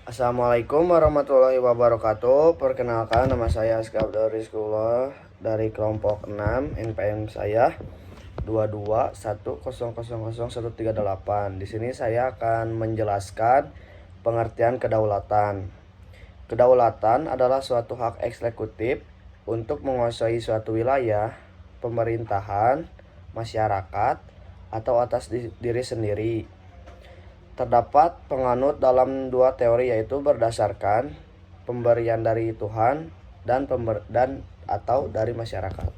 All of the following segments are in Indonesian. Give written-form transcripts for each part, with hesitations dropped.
Assalamualaikum warahmatullahi wabarakatuh. Perkenalkan, nama saya Askab Rizkullah dari kelompok 6. NPM saya 221000138. Di sini saya akan menjelaskan pengertian kedaulatan. Kedaulatan adalah suatu hak eksekutif untuk menguasai suatu wilayah, pemerintahan, masyarakat, atau atas diri sendiri. Terdapat penganut dalam dua teori, yaitu berdasarkan pemberian dari Tuhan dan atau dari masyarakat.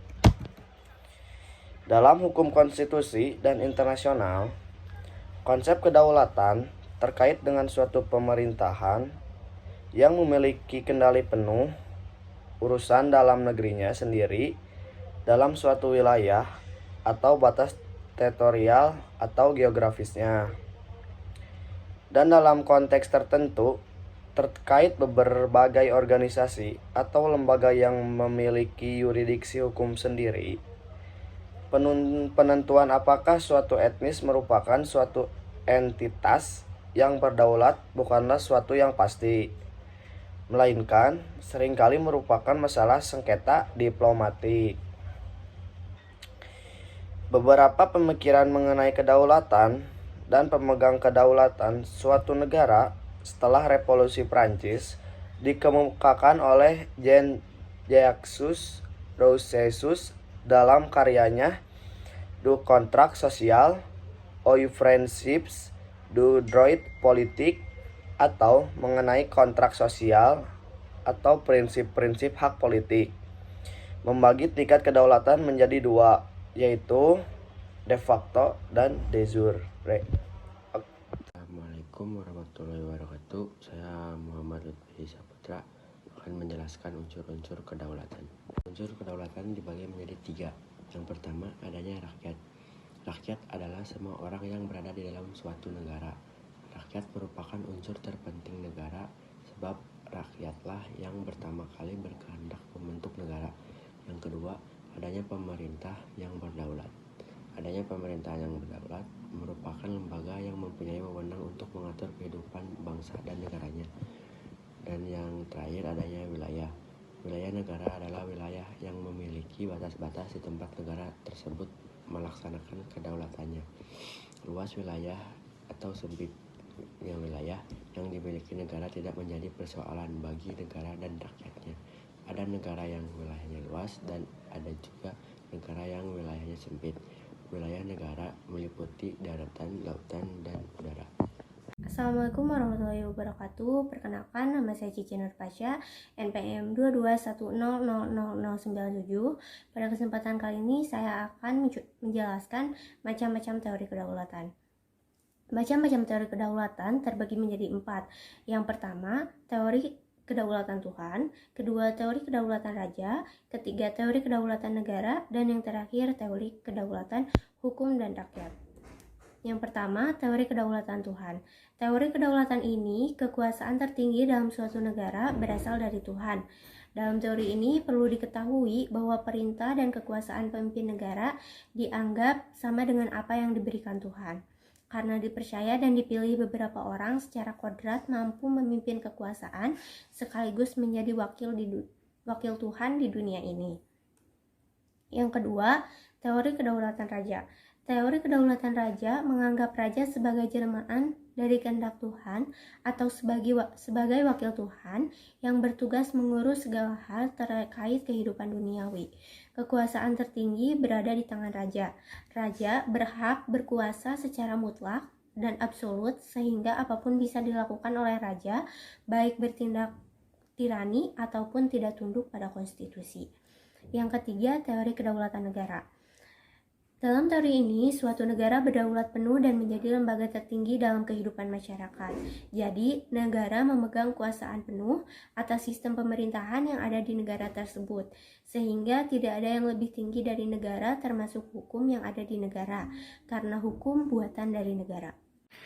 Dalam hukum konstitusi dan internasional, konsep kedaulatan terkait dengan suatu pemerintahan yang memiliki kendali penuh urusan dalam negerinya sendiri dalam suatu wilayah atau batas teritorial atau geografisnya. Dan dalam konteks tertentu terkait berbagai organisasi atau lembaga yang memiliki yurisdiksi hukum sendiri. Penentuan apakah suatu etnis merupakan suatu entitas yang berdaulat bukanlah suatu yang pasti, melainkan seringkali merupakan masalah sengketa diplomatik. Beberapa pemikiran mengenai kedaulatan dan pemegang kedaulatan suatu negara setelah Revolusi Prancis dikemukakan oleh Jean-Jacques Rousseau dalam karyanya Du Contrat Social ou Principes du Droit Politique, atau mengenai kontrak sosial atau prinsip-prinsip hak politik, membagi tingkat kedaulatan menjadi dua, yaitu de facto dan de jure. Assalamualaikum warahmatullahi wabarakatuh. Saya Muhammad Lutfi Saputra akan menjelaskan unsur-unsur kedaulatan. Unsur kedaulatan dibagi menjadi tiga. Yang pertama, adanya rakyat. Rakyat adalah semua orang yang berada di dalam suatu negara. Rakyat merupakan unsur terpenting negara, sebab rakyatlah yang pertama kali berkehendak membentuk negara. Yang kedua, adanya pemerintah yang berdaulat. Adanya pemerintah yang berdaulat merupakan lembaga yang mempunyai wewenang untuk mengatur kehidupan bangsa dan negaranya. Dan yang terakhir, adanya wilayah. Wilayah negara adalah wilayah yang memiliki batas-batas di tempat negara tersebut melaksanakan kedaulatannya. Luas wilayah atau sempitnya wilayah yang dimiliki negara tidak menjadi persoalan bagi negara dan rakyatnya. Ada negara yang wilayahnya luas dan ada juga negara yang wilayahnya sempit. Wilayah negara meliputi daratan, lautan, dan udara. Assalamualaikum warahmatullahi wabarakatuh. Perkenalkan, nama saya Cici Nurpasya, NPM 221000097. Pada kesempatan kali ini saya akan menjelaskan macam-macam teori kedaulatan. Macam-macam teori kedaulatan terbagi menjadi 4. Yang pertama, teori kedaulatan Tuhan, kedua teori kedaulatan raja, ketiga teori kedaulatan negara, dan yang terakhir teori kedaulatan hukum dan rakyat. Yang pertama, teori kedaulatan Tuhan. Teori kedaulatan ini, kekuasaan tertinggi dalam suatu negara berasal dari Tuhan. Dalam teori ini perlu diketahui bahwa perintah dan kekuasaan pemimpin negara dianggap sama dengan apa yang diberikan Tuhan. Karena dipercaya dan dipilih beberapa orang secara kodrat mampu memimpin kekuasaan sekaligus menjadi wakil Tuhan di dunia ini. Yang kedua, teori kedaulatan raja. Teori kedaulatan raja menganggap raja sebagai jelmaan dari kehendak Tuhan atau sebagai wakil Tuhan yang bertugas mengurus segala hal terkait kehidupan duniawi. Kekuasaan tertinggi berada di tangan raja. Raja berhak berkuasa secara mutlak dan absolut sehingga apapun bisa dilakukan oleh raja, baik bertindak tirani ataupun tidak tunduk pada konstitusi. Yang ketiga, teori kedaulatan negara. Dalam teori ini, suatu negara berdaulat penuh dan menjadi lembaga tertinggi dalam kehidupan masyarakat. Jadi, negara memegang kuasaan penuh atas sistem pemerintahan yang ada di negara tersebut, sehingga tidak ada yang lebih tinggi dari negara termasuk hukum yang ada di negara, karena hukum buatan dari negara.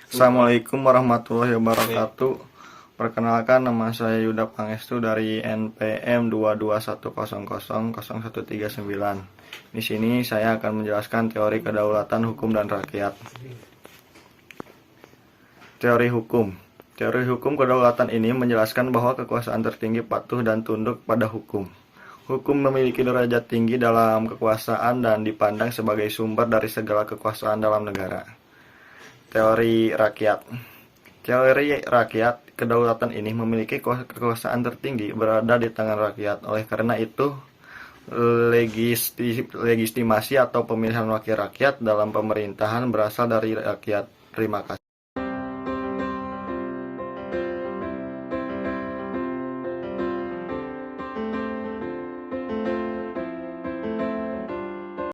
Assalamualaikum warahmatullahi wabarakatuh. Perkenalkan, nama saya Yuda Pangestu dari NPM 221000139. Di sini saya akan menjelaskan teori kedaulatan hukum dan rakyat. Teori hukum. Teori hukum kedaulatan ini menjelaskan bahwa kekuasaan tertinggi patuh dan tunduk pada hukum. Hukum memiliki derajat tinggi dalam kekuasaan dan dipandang sebagai sumber dari segala kekuasaan dalam negara. Teori rakyat. Teori rakyat kedaulatan ini memiliki kekuasaan tertinggi berada di tangan rakyat. Oleh karena itu, legitimasi atau pemilihan wakil rakyat dalam pemerintahan berasal dari rakyat. Terima kasih.